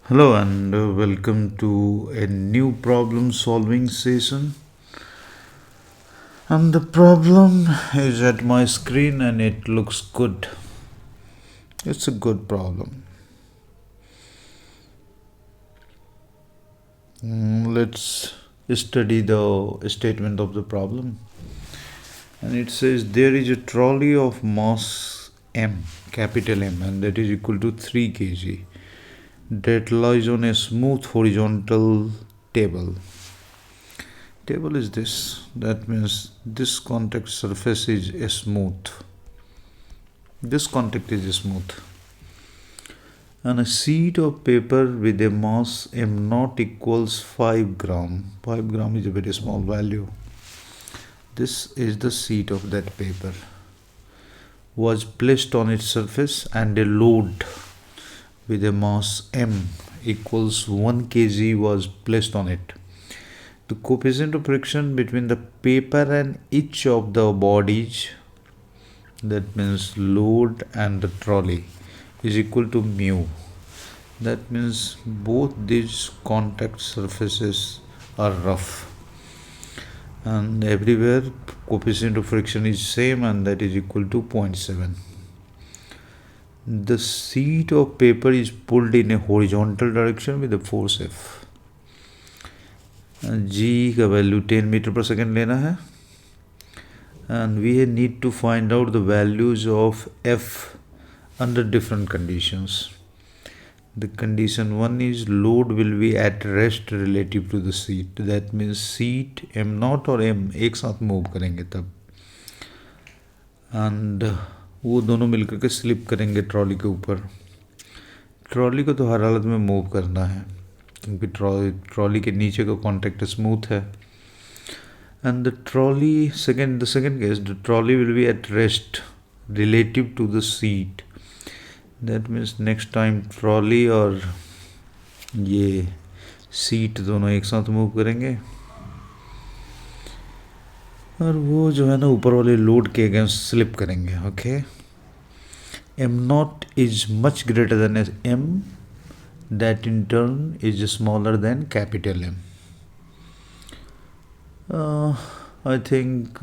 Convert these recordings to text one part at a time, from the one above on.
Hello and welcome to a new problem solving session. And the problem is at my screen and it looks good. It's a good problem. Let's study the statement of the problem. And it says there is a trolley of mass M, capital M, and that is equal to 3 kg that lies on a smooth horizontal table. Table is this, that means this contact surface is smooth. This contact is smooth. And a sheet of paper with a mass m naught equals 5 gram. 5 gram is a very small value. This is the sheet of that paper. Was placed on its surface and a load with a mass m equals 1 kg was placed on it. The coefficient of friction between the paper and each of the bodies, that means load and the trolley, is equal to mu. That means both these contact surfaces are rough and everywhere coefficient of friction is same, and that is equal to 0.7. The sheet of paper is pulled in a horizontal direction with a force F. G का value 10 metre पर second लेना है and we need to find out the values of F under different conditions. The condition 1 is load will be at rest relative to the seat. That means seat m naught और m एक साथ move करेंगे तब, and वो दोनों मिलकर के slip करेंगे ट्रॉली के ऊपर. ट्रॉली को तो हर हालत में मूव करना है क्योंकि ट्रॉली के नीचे का कॉन्टैक्ट स्मूथ है. And the second case, the trolley will be at rest relative to the seat. That means next time trolley और ये सीट दोनों एक साथ मूव करेंगे और वो जो है ना ऊपर वाले लोड के अगेंस्ट स्लिप करेंगे. Okay, m naught is much greater than m, that in turn is smaller than capital M. I think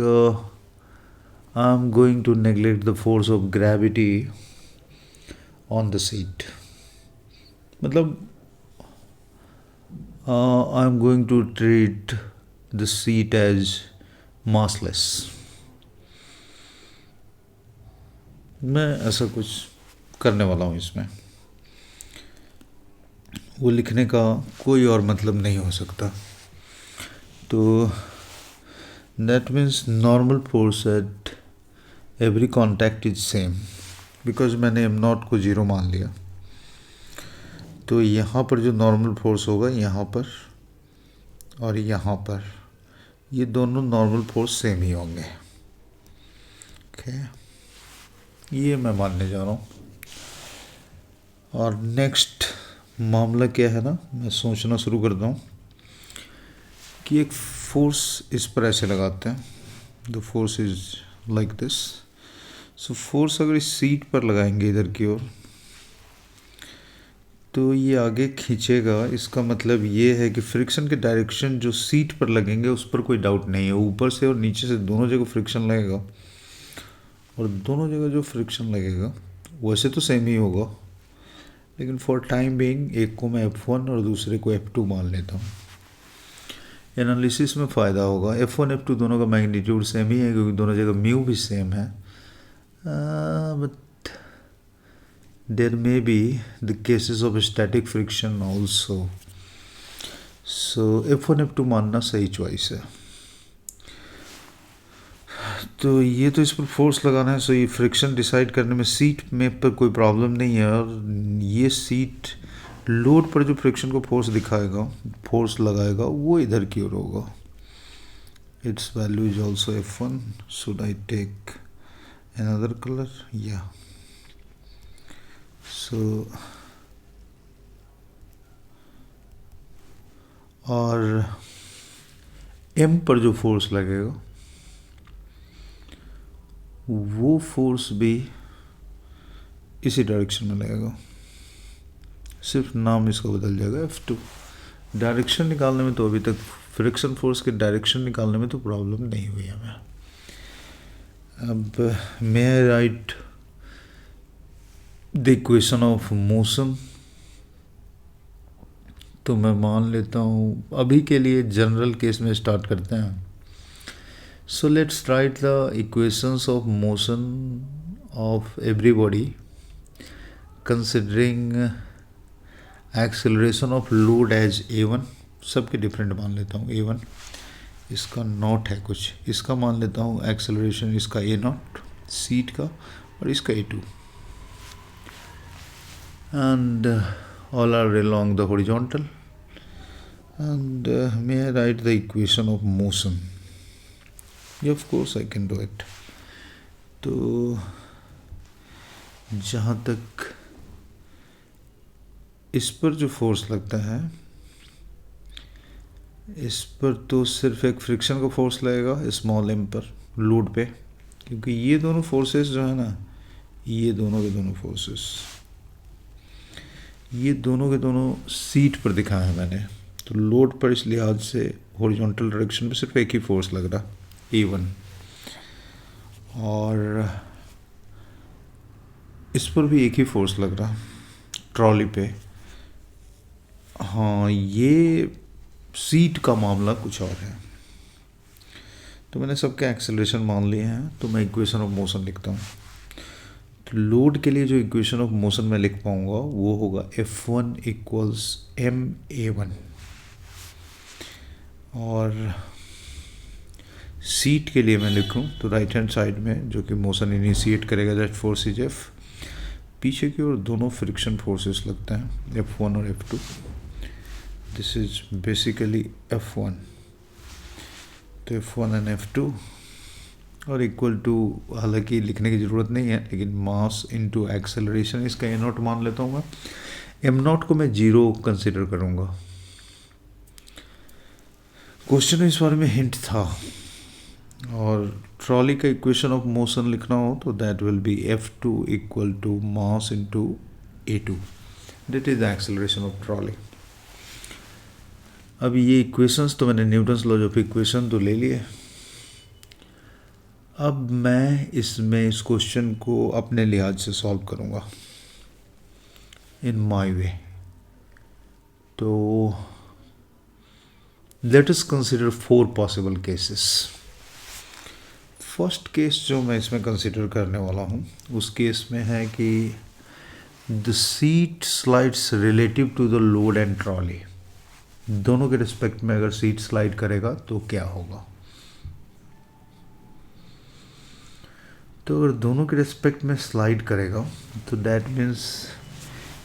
I'm going to neglect the force of gravity on the seat. मतलब I'm going to treat the seat as massless. मैं ऐसा कुछ करने वाला हूँ इसमें. वो लिखने का कोई और मतलब नहीं हो सकता. तो that means normal force at every contact is same, because मैंने m naught को 0 मान लिया. तो यहाँ पर जो नॉर्मल फोर्स होगा यहाँ पर और यहाँ पर, ये दोनों नॉर्मल फोर्स सेम ही होंगे. ओके, ये मैं मानने जा रहा हूँ. और नेक्स्ट मामला क्या है ना, मैं सोचना शुरू करता हूँ कि एक फोर्स इस पर ऐसे लगाते हैं. The force is like this. So force अगर इस सीट पर लगाएंगे इधर की ओर, तो ये आगे खींचेगा. इसका मतलब ये है कि फ्रिक्शन के डायरेक्शन जो सीट पर लगेंगे उस पर कोई डाउट नहीं है. ऊपर से और नीचे से दोनों जगह फ्रिक्शन लगेगा, और दोनों जगह जो फ्रिक्शन लगेगा वैसे तो सेम ही होगा, लेकिन फॉर टाइम बीइंग एक को मैं F1 और दूसरे को F2 मान लेता हूँ. एनालिसिस में फ़ायदा होगा. F1 F2 दोनों का मैग्नीट्यूड सेम ही है क्योंकि दोनों जगह म्यू भी सेम है. But there may be the cases of static friction also. So F1 F2 मानना सही चॉइस है. तो ये तो इस पर फोर्स लगाना है. सो ये फ्रिक्शन डिसाइड करने में सीट में पर कोई प्रॉब्लम नहीं है. और ये सीट लोड पर जो फ्रिक्शन को फोर्स दिखाएगा, फोर्स लगाएगा, वो इधर की ओर होगा. It's value is also F1. Should I take another color? Yeah. So और M पर जो फोर्स लगेगा वो फोर्स भी इसी डायरेक्शन में लगेगा. सिर्फ नाम इसका बदल जाएगा F2। डायरेक्शन निकालने में तो अभी तक फ्रिक्शन फोर्स के डायरेक्शन निकालने में तो प्रॉब्लम नहीं हुई हमें। अब may I write the equation of motion. तो मैं मान लेता हूँ, अभी के लिए जनरल केस में स्टार्ट करते हैं। So let's write the equations of motion of every body considering acceleration of load as A1। सबके डिफरेंट मान लेता हूँ। A1 इसका नॉट है कुछ, इसका मान लेता हूँ एक्सेलरेशन इसका A0 सीट का, और इसका A2, and all are along the horizontal, and may I write the equation of motion? Yeah, of course I can do it. तो जहाँ तक इस पर जो फोर्स लगता है, इस पर तो सिर्फ एक फ्रिक्शन का फोर्स लगेगा स्मॉल m पर लोड पे, क्योंकि ये दोनों फोर्सेस जो है ना, ये दोनों के दोनों फोर्सेस, ये दोनों के दोनों सीट पर दिखाया है मैंने। तो लोड पर इस लिहाज से हॉरिजॉन्टल डायरेक्शन में सिर्फ एक ही फोर्स लग रहा A1, और इस पर भी एक ही फोर्स लग रहा ट्रॉली पे। हाँ, ये सीट का मामला कुछ और है। तो मैंने सबके एक्सेलरेशन मान लिए हैं, तो मैं इक्वेशन ऑफ मोशन लिखता हूँ। तो लोड के लिए जो इक्वेशन ऑफ मोशन में लिख पाऊंगा वो होगा F1 इक्वल्स MA1, और सीट के लिए मैं लिखूं तो राइट हैंड साइड में जो कि मोशन इनिशिएट करेगा दैट फोर्स इज F, पीछे की ओर दोनों फ्रिक्शन फोर्सेस लगते हैं F1 और F2। This is basically F1, तो F1 एंड F2 और इक्वल टू, हालांकि लिखने की ज़रूरत नहीं है, लेकिन मास इनटू एक्सेलरेशन, इसका A0 मान लेता हूँ मैं। M0 को मैं 0 कंसिडर करूँगा। क्वेश्चन में इस बारे में हिंट था, और ट्रॉली का इक्वेशन ऑफ मोशन लिखना हो तो that will be F2 equal to mass into A2, that is the acceleration of trolley. अब ये इक्वेशंस तो मैंने न्यूटन्स लॉज ऑफ इक्वेशन तो ले लिए। अब मैं इसमें इस क्वेश्चन को अपने लिहाज से सॉल्व करूँगा इन माय वे। तो let us consider 4 possible cases. First case जो मैं इसमें कंसिडर करने वाला हूँ उस केस में है कि the seat slides relative to the load and trolley. दोनों के रिस्पेक्ट में अगर सीट स्लाइड करेगा तो क्या होगा। तो अगर दोनों के रिस्पेक्ट में स्लाइड करेगा तो दैट मीन्स,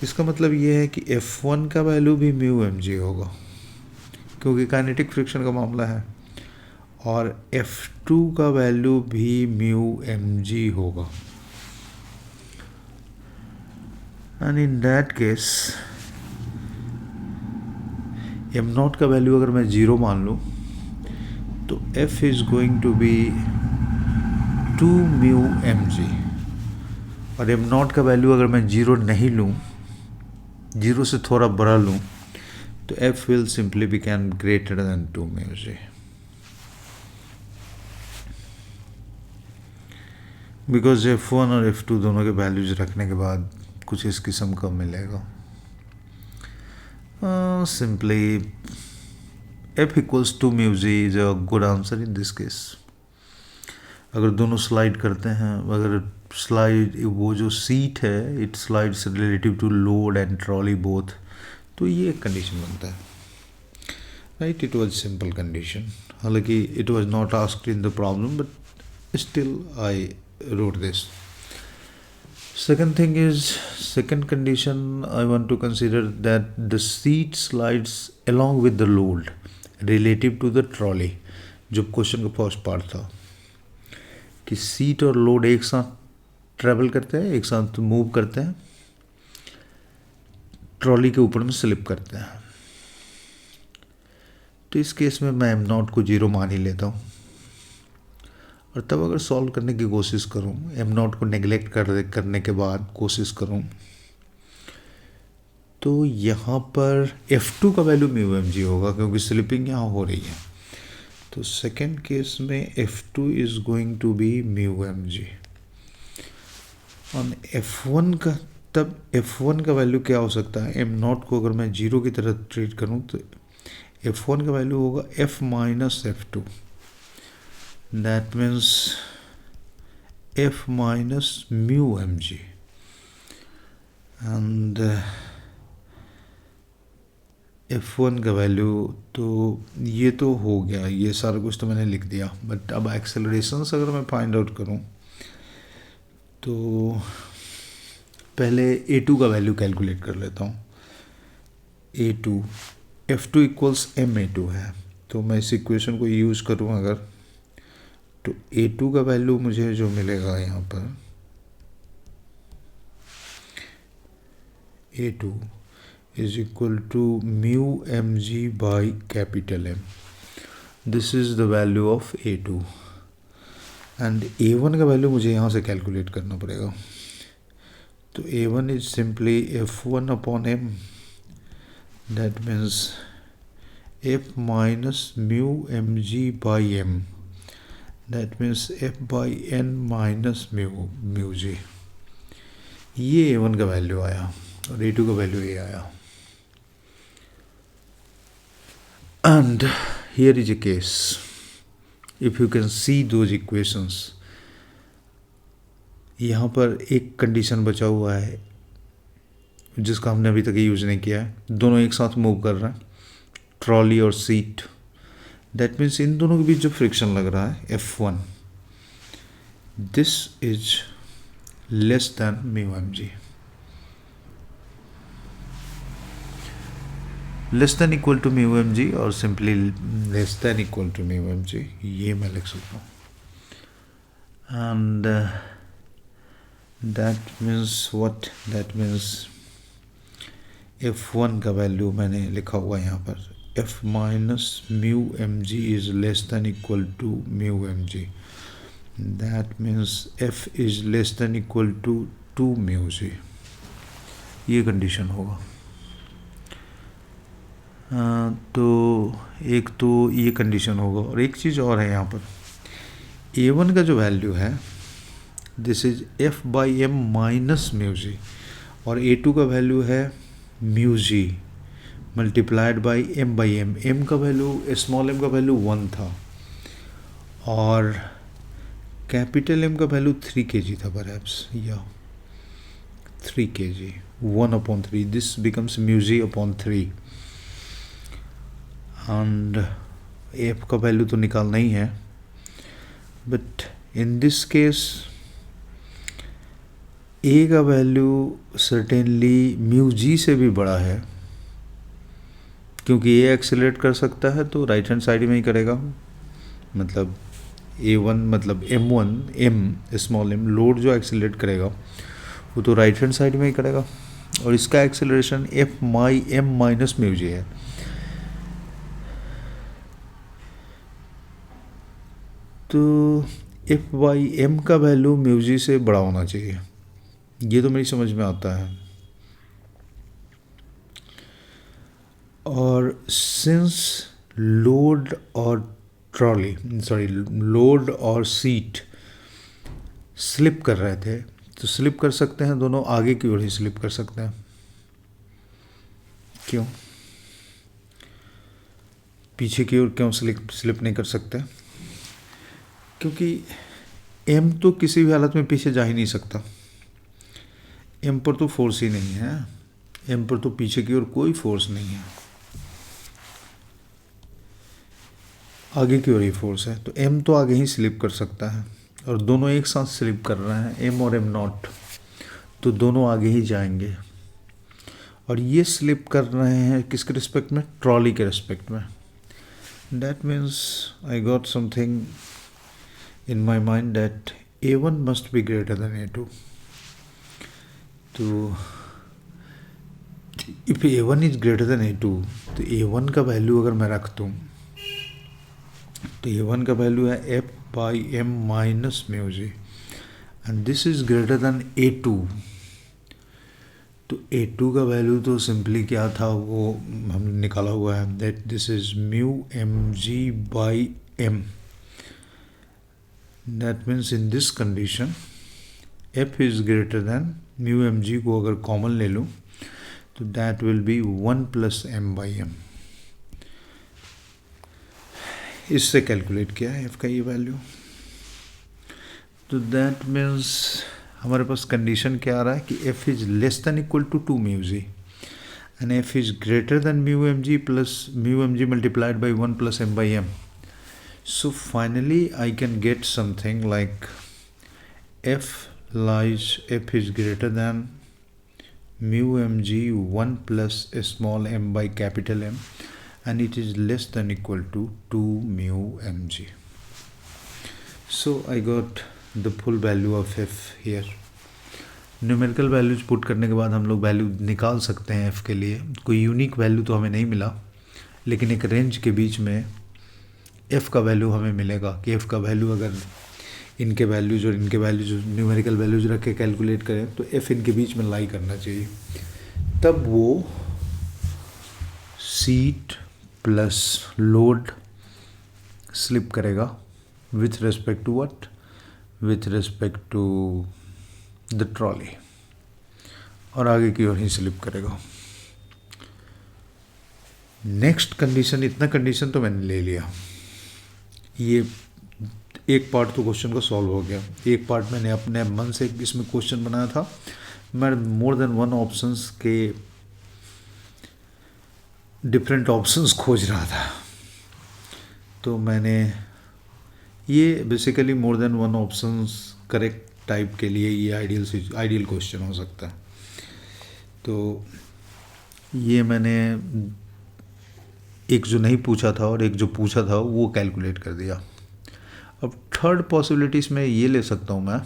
इसका मतलब ये है कि F1 का वैल्यू भी म्यू mg होगा, क्योंकि काइनेटिक फ्रिक्शन का मामला है, और F2 का वैल्यू भी म्यू mg होगा। And in that case M0 का वैल्यू अगर मैं 0 मान लूँ तो F is going to be 2 mu mg, और M0 का वैल्यू अगर मैं 0 नहीं लूँ, 0 से थोड़ा बड़ा लूँ, तो F will simply become greater than 2 mu g, because F1 और F2 दोनों के वैल्यूज रखने के बाद कुछ इस किस्म का मिलेगा। Simply F equals 2 mu g is a good answer in this case। अगर दोनों स्लाइड करते हैं, अगर स्लाइड वो जो सीट है it slides relative to load and trolley both, तो ये एक कंडीशन बनता है, right. It was simple condition, हालांकि it was not asked in the problem, but still I wrote this. Second thing is, second condition I want to consider that the seat slides along with the load relative to the trolley। जो question का first part था कि seat और load एक साथ travel करते हैं, एक साथ मूव करते हैं, ट्रॉली के ऊपर में स्लिप करते हैं। तो इस केस में मैं M0 को 0 मान ही लेता हूँ, और तब अगर सॉल्व करने की कोशिश करूं, M0 को नेगलेक्ट करने के बाद कोशिश करूं, तो यहाँ पर F2 का वैल्यू म्यू एम जी होगा क्योंकि स्लिपिंग यहाँ हो रही है। तो सेकेंड केस में F2 is going to be mu m g. On F1 का, तब F1 का वैल्यू क्या हो सकता है, एम नॉट को अगर मैं जीरो की तरह ट्रीट करूँ तो F1 का वैल्यू होगा F minus F2, that means F minus mu m g. And F1 का वैल्यू, तो ये तो हो गया, ये सारा कुछ तो मैंने लिख दिया। बट अब एक्सेलरेशंस अगर मैं फाइंड आउट करूं तो पहले A2 का वैल्यू कैलकुलेट कर लेता हूं। A2 F2 इक्वल्स ma2 है, तो मैं इस इक्वेशन को यूज़ करूं अगर, तो A2 का वैल्यू मुझे जो मिलेगा यहाँ पर A2 is equal to mu mg by capital M. This is the value of A2 and A1 का वैल्यू मुझे यहाँ से कैलकुलेट करना पड़ेगा। तो A1 is simply F1 upon M, that means F minus mu mg by M, that means F by N minus mu g। ये A1 का value आया और A2 का वैल्यू ये आया। And here is a case, if you can see those equations, यहाँ पर एक कंडीशन बचा हुआ है जिसका हमने अभी तक यूज़ नहीं किया है। दोनों एक साथ मूव कर रहे हैं, ट्रॉली और सीट, दैट मीन्स इन दोनों के बीच जो फ्रिक्शन लग रहा है F1, this is less than mu m g, less than equal to mu m g और simply less than equal to mu m g, ये मैं लिख सकता हूँ। And that means what, that means F1 का वैल्यू मैंने लिखा हुआ यहाँ पर F minus mu m g is less than equal to mu m g, that means F is less than equal to 2 mu जी, ये कंडीशन होगा। तो एक तो ये कंडीशन होगा और एक चीज़ और है यहाँ पर, A1 का जो वैल्यू है this is F by m minus mu g और A2 का वैल्यू है mu g multiplied by m by m. M का वैल्यू, स्मॉल एम का वैल्यू 1 था और कैपिटल एम का वैल्यू 3 kg था परहैप्स, या 3 kg, 1/3, this becomes mu g upon 3। And F का वैल्यू तो निकालना ही है, but in this case a का वैल्यू सर्टेनली म्यू जी से भी बड़ा है, क्योंकि ए एक्सेलरेट कर सकता है तो राइट हैंड साइड में ही करेगा। मतलब A1 मतलब M1 M small m load जो एक्सेलरेट करेगा वो तो राइट हैंड साइड में ही करेगा और इसका एक्सेलरेशन F माई M माइनस म्यू जी है। तो F बाई एम का वैल्यू म्यू जी से बड़ा होना चाहिए, ये तो मेरी समझ में आता है। और सिंस लोड और ट्रॉली, सॉरी लोड और सीट स्लिप कर रहे थे, तो स्लिप कर सकते हैं दोनों, आगे की ओर ही स्लिप कर सकते हैं। क्यों, पीछे की ओर क्यों स्लिप नहीं कर सकते? क्योंकि एम तो किसी भी हालत में पीछे जा ही नहीं सकता, एम पर तो फोर्स ही नहीं है, एम पर तो पीछे की ओर कोई फोर्स नहीं है, आगे की ओर ही फोर्स है। तो एम तो आगे ही स्लिप कर सकता है और दोनों एक साथ स्लिप कर रहे हैं, एम और एम नॉट, तो दोनों आगे ही जाएंगे। और ये स्लिप कर रहे हैं किसके रिस्पेक्ट में? ट्रॉली के रिस्पेक्ट में। That means I got something in my mind that A1 must be greater than A2. तो if A1 is greater than A2, तो A1 का वैल्यू अगर मैं रख दूँ तो A1 का वैल्यू है F by m minus mu g and this is greater than A2। तो A2 का वैल्यू तो सिंपली क्या था वो हमने निकाला हुआ है, that this is mu m g by m. That means in this condition f is greater than mu m g को अगर कॉमन ले लूँ तो that will be 1 plus m by m. इससे कैलकुलेट किया है एफ का ये वैल्यू. तो दैट मीन्स हमारे पास कंडीशन क्या आ रहा है कि f is less than equal to 2 mu g and f is greater than mu m g plus mu m g multiplied by 1 plus m by m. So finally I can get something like f is greater than mu mg 1 plus a small m by capital M and it is less than equal to 2 mu mg. So I got the full value of f here. Numerical values put करने के बाद हम लोग value निकाल सकते हैं f के लिए. कोई यूनिक वैल्यू तो हमें नहीं मिला, लेकिन एक रेंज के बीच में f का वैल्यू हमें मिलेगा कि f का वैल्यू अगर इनके वैल्यूज और इनके वैल्यूज न्यूमेरिकल वैल्यूज रख के कैलकुलेट करें तो f इनके बीच में लाई करना चाहिए. तब वो सीट प्लस लोड स्लिप करेगा with respect to what, with respect to the trolley, और आगे की ओर ही स्लिप करेगा. नेक्स्ट कंडीशन, इतना कंडीशन तो मैंने ले लिया. ये एक पार्ट तो क्वेश्चन का सॉल्व हो गया. एक पार्ट मैंने अपने मन से इसमें क्वेश्चन बनाया था. मैं मोर देन वन ऑप्शंस के डिफरेंट ऑप्शंस खोज रहा था. तो मैंने ये basically more than one options correct type के लिए ये आइडियल क्वेश्चन हो सकता है. तो ये मैंने एक जो नहीं पूछा था और एक जो पूछा था वो कैलकुलेट कर दिया. अब थर्ड पॉसिबिलिटीज में ये ले सकता हूँ मैं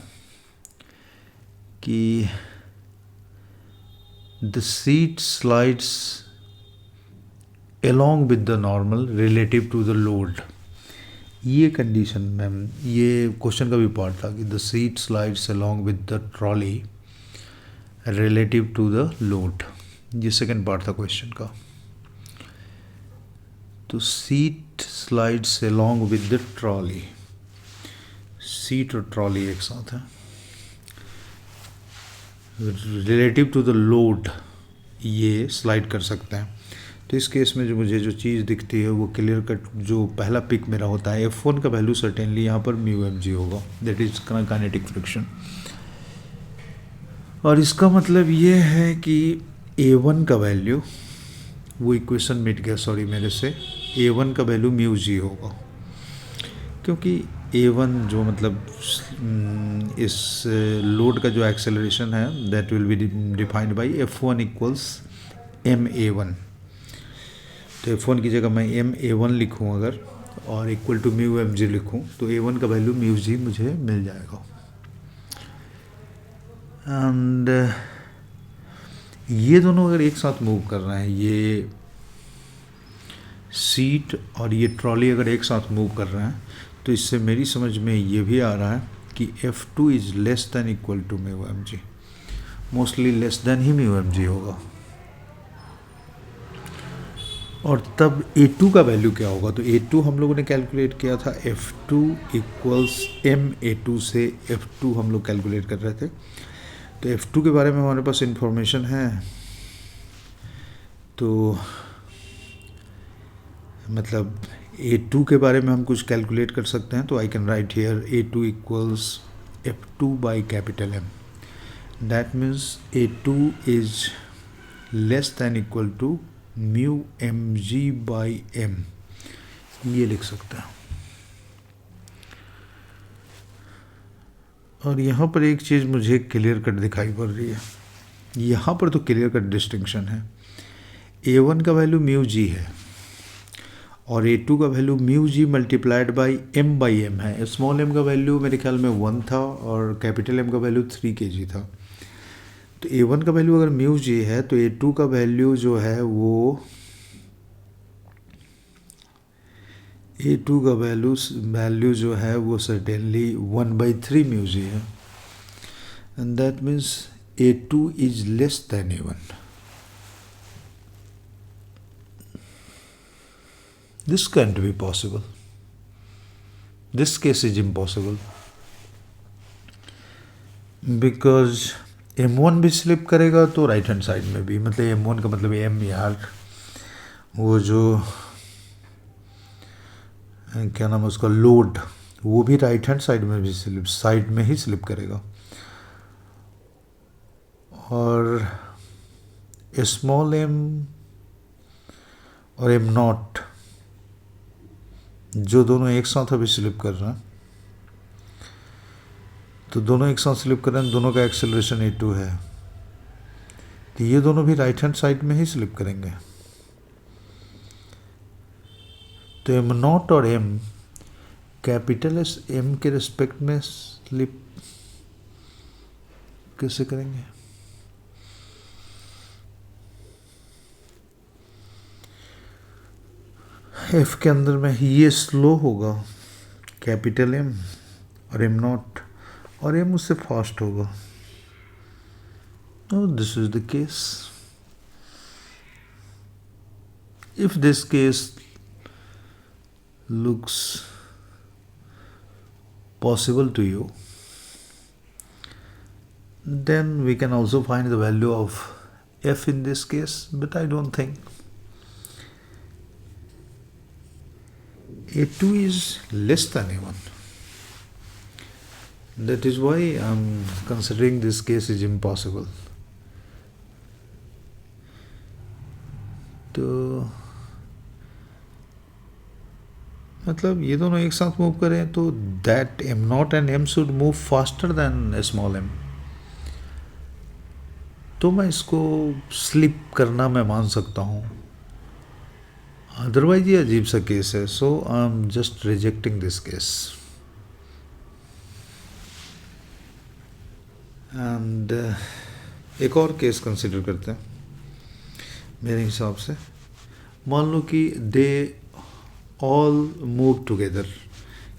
कि the seat slides along with the normal relative to the load. ये कंडीशन में ये क्वेश्चन का भी पार्ट था कि the seat slides along with the trolley relative to the load. ये सेकंड पार्ट था क्वेश्चन का. तो seat slides along with the trolley, seat और ट्रॉली एक साथ है. रिलेटिव टू द लोड ये स्लाइड कर सकते हैं. तो इस केस में जो मुझे जो चीज़ दिखती है वो क्लियर कट जो पहला पिक मेरा होता है F1 का वैल्यू सर्टेनली यहाँ पर म्यू एम जी होगा, दैट इज काइनेटिक फ्रिक्शन. और इसका मतलब ये है कि A1 का वैल्यू, वो इक्वेशन मिट गया सॉरी मेरे से, A1 का वैल्यू म्यू जी होगा, क्योंकि A1 जो मतलब इस लोड का जो एक्सेलरेशन है that will be defined by F1 equals MA1. तो F1 की जगह मैं MA1 लिखूँ अगर और equal to mu m g लिखूँ तो A1 का वैल्यू म्यू जी मुझे मिल जाएगा. एंड ये दोनों अगर एक साथ मूव कर रहे हैं, ये सीट और ये ट्रॉली अगर एक साथ मूव कर रहे हैं, तो इससे मेरी समझ में ये भी आ रहा है कि F2 is less than equal to mu m g. Mostly less than ही म्यू एम जी होगा. और तब A2 का वैल्यू क्या होगा? तो A2 हम लोगों ने कैलकुलेट किया था F2 इक्वल्स MA2 से F2 हम लोग कैलकुलेट कर रहे थे. तो F2 के बारे में हमारे पास इंफॉर्मेशन है, तो मतलब A2 के बारे में हम कुछ कैलकुलेट कर सकते हैं. तो I can write here A2 equals F2 by capital M. That means A2 is less than equal to mu m g by m, ये लिख सकते हैं. और यहाँ पर एक चीज़ मुझे क्लियर कट दिखाई पड़ रही है. यहाँ पर तो क्लियर कट डिस्टिंक्शन है. A1 का वैल्यू म्यू जी है और A2 का value mu g multiplied by m है. स्मॉल m का वैल्यू मेरे ख्याल में 1 था और कैपिटल M का वैल्यू 3 kg था. तो A1 का वैल्यू अगर म्यू जी है तो A2 का वैल्यू जो है वो A2 का वैल्यू जो है वो सर्टेनली 1/3 म्यू जी है. And that means A2 is less than A1. This can't be possible. This case is impossible. Because M1 भी स्लिप करेगा तो राइट हैंड साइड में भी, मतलब M1 का मतलब M यार, वो जो क्या नाम है उसका, लोड, वो भी राइट हैंड साइड में भी साइड में ही स्लिप करेगा. और स्मॉल m और M नॉट जो दोनों एक साथ अभी स्लिप कर रहे हैं, तो दोनों एक साथ स्लिप कर रहे हैं, दोनों का एक्सेलरेशन A2 है, तो ये दोनों भी राइट हैंड साइड में ही स्लिप करेंगे. तो M नॉट और M कैपिटल एस M के रिस्पेक्ट में स्लिप कैसे करेंगे? F के अंदर में ये स्लो होगा कैपिटल M और M नॉट, और M उससे फास्ट होगा. No, this is the case. If this case looks possible to you, then we can also find the value of F in this case, but I don't think. A2 is less than A1. That is why I'm considering this case is impossible. तो मतलब ये दोनों एक साथ move करें तो that M not and M should move faster than small m. तो मैं इसको स्लिप करना मैं मान सकता हूँ, अदरवाइज ये अजीब सा केस है. So I am just rejecting this case. And एक और केस कंसिडर करते हैं. मेरे हिसाब से मान लो कि दे ऑल मूव टुगेदर,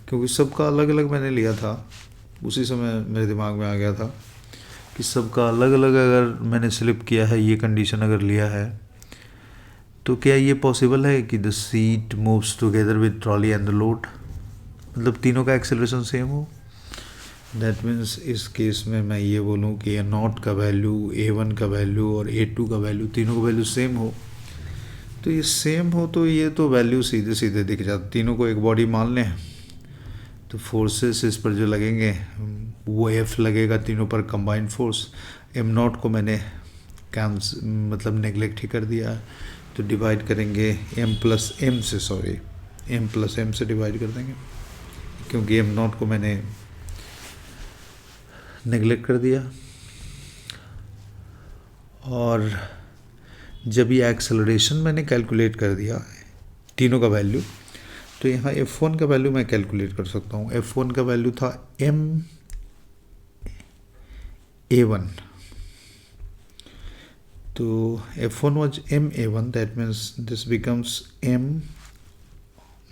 क्योंकि सबका अलग अलग मैंने लिया था, उसी समय मेरे दिमाग में आ गया था कि सबका अलग अलग अगर मैंने स्लिप किया है, ये कंडीशन अगर लिया है, तो क्या ये पॉसिबल है कि the seat moves together with trolley and the load, मतलब तीनों का एक्सेलरेशन सेम हो. दैट मीन्स इस केस में मैं ये बोलूँ कि A नॉट का वैल्यू, A1 का वैल्यू और A2 का वैल्यू, तीनों का वैल्यू सेम हो. तो ये सेम हो तो ये तो वैल्यू सीधे सीधे दिख जाती. तीनों को एक बॉडी मान लें तो फोर्सेस इस पर जो लगेंगे वो F लगेगा तीनों पर कंबाइंड फोर्स. M नॉट को मैंने मतलब नेगलेक्ट ही कर दिया, तो डिवाइड करेंगे M प्लस M से, सॉरी M प्लस M से डिवाइड कर देंगे, क्योंकि M नॉट को मैंने नेगलेक्ट कर दिया. और जब ये एक्सेलरेशन मैंने कैलकुलेट कर दिया तीनों का वैल्यू, तो यहाँ F1 का वैल्यू मैं कैलकुलेट कर सकता हूँ. F1 का वैल्यू था M A1, तो F1 was M A1, that means this becomes M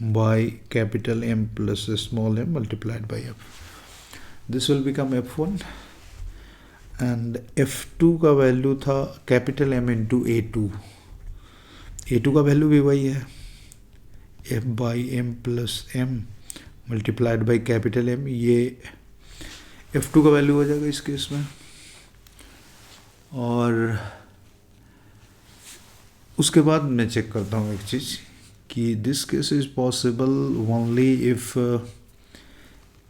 by capital M plus small m multiplied by F. This will become F1. And F2 का value था capital M into A2. A2 का value भी वही है, F by M plus M multiplied by capital M. ये F2 का value हो जाएगा इस केस में. और उसके बाद मैं चेक करता हूँ एक चीज़ कि this case is possible only if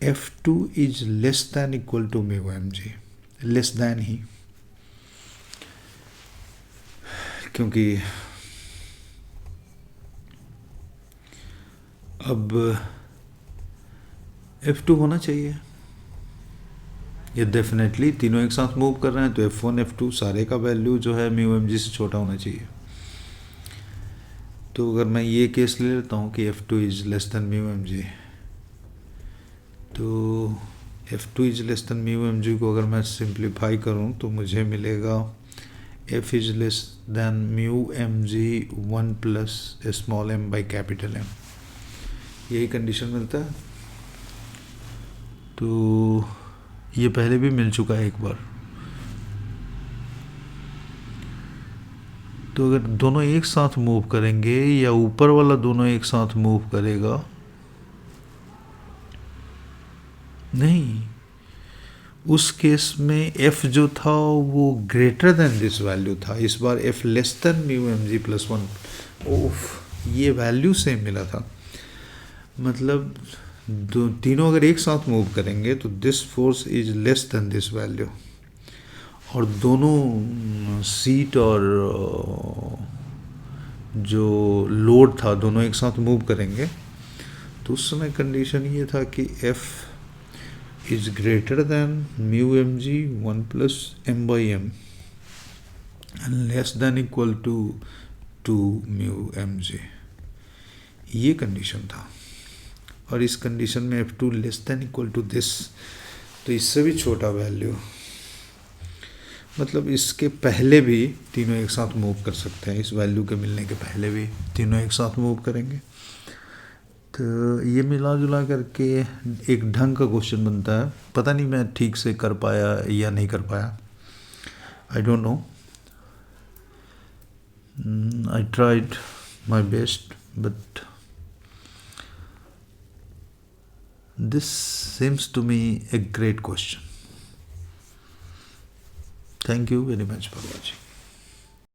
F2 is less than equal to mu mg, less than ही, क्योंकि अब F2 होना चाहिए. ये डेफिनेटली तीनों एक साथ मूव कर रहे हैं, तो F1 F2 सारे का वैल्यू जो है म्यू mg से छोटा होना चाहिए. तो अगर मैं ये केस ले लेता हूँ कि F2 is less than mu mg, तो F2 is less than mu mg को अगर मैं सिंप्लीफाई करूँ तो मुझे मिलेगा F is less than mu mg 1 plus small m by capital M. यही कंडीशन मिलता है. तो ये पहले भी मिल चुका है एक बार. तो अगर दोनों एक साथ मूव करेंगे या ऊपर वाला दोनों एक साथ मूव करेगा, नहीं, उस केस में f जो था वो ग्रेटर देन दिस वैल्यू था। इस बार f less than mu m g plus one. ओफ, ये वैल्यू सेम मिला था। मतलब तीनों अगर एक साथ मूव करेंगे तो this force is less than this value, और दोनों सीट और जो लोड था दोनों एक साथ मूव करेंगे, तो उस समय कंडीशन ये था कि f is greater than mu mg 1 plus m by m and less than equal to 2 mu mg। ये कंडीशन था। और इस कंडीशन में f2 less than equal to this, तो इससे भी छोटा वैल्यू, मतलब इसके पहले भी तीनों एक साथ मूव कर सकते हैं। इस वैल्यू के मिलने के पहले भी तीनों एक साथ मूव करेंगे। तो ये मिला जुला करके एक ढंग का क्वेश्चन बनता है। पता नहीं मैं ठीक से कर पाया या नहीं कर पाया, I don't know. I tried my best, but this seems to me a great question. Thank you very much for watching.